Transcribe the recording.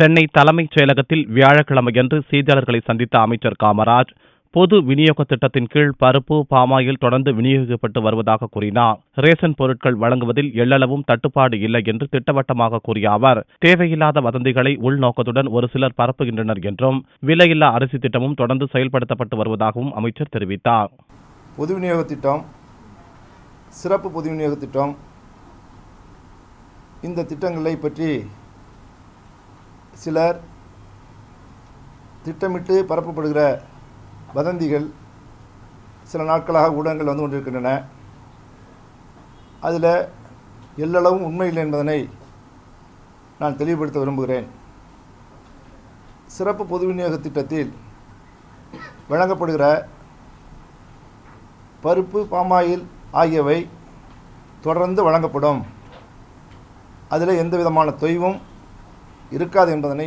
சென்னை தலைமைச் செயலகத்தில் வியாழக்கிழமையன்று செய்தியாளர்களை சந்தித்த அமைச்சர் காமராஜ், பொது விநியோக திட்டத்தின் கீழ் பருப்பு, பாமாயில் தொடர்ந்து விநியோகிக்கப்பட்டு வருவதாக கூறினார். ரேஷன் பொருட்கள் வழங்குவதில் எள்ளளவும் தட்டுப்பாடு இல்லை என்று திட்டவட்டமாக கூறிய அவர், தேவையில்லாத வதந்திகளை உள்நோக்கத்துடன் ஒரு சிலர் பரப்புகின்றனர் என்றும், விலையில்லா அரிசி திட்டமும் தொடர்ந்து செயல்படுத்தப்பட்டு வருவதாகவும் அமைச்சர் தெரிவித்தார். பொது விநியோக திட்டம், சிறப்பு பொது விநியோக திட்டம், இந்த திட்டங்களை பற்றி சிலர் திட்டமிட்டு பரப்பப்படுகிற வதந்திகள் சில நாட்களாக ஊடகங்கள் வந்து கொண்டிருக்கின்றன. அதில் எல்லளவும் உண்மையில்லை என்பதனை நான் தெளிவுபடுத்த விரும்புகிறேன். சிறப்பு பொது விநியோக திட்டத்தில் வழங்கப்படுகிற பருப்பு, பாமாயில் ஆகியவை தொடர்ந்து வழங்கப்படும். அதில் எந்த விதமான தொய்வும் இருக்காது என்பதனை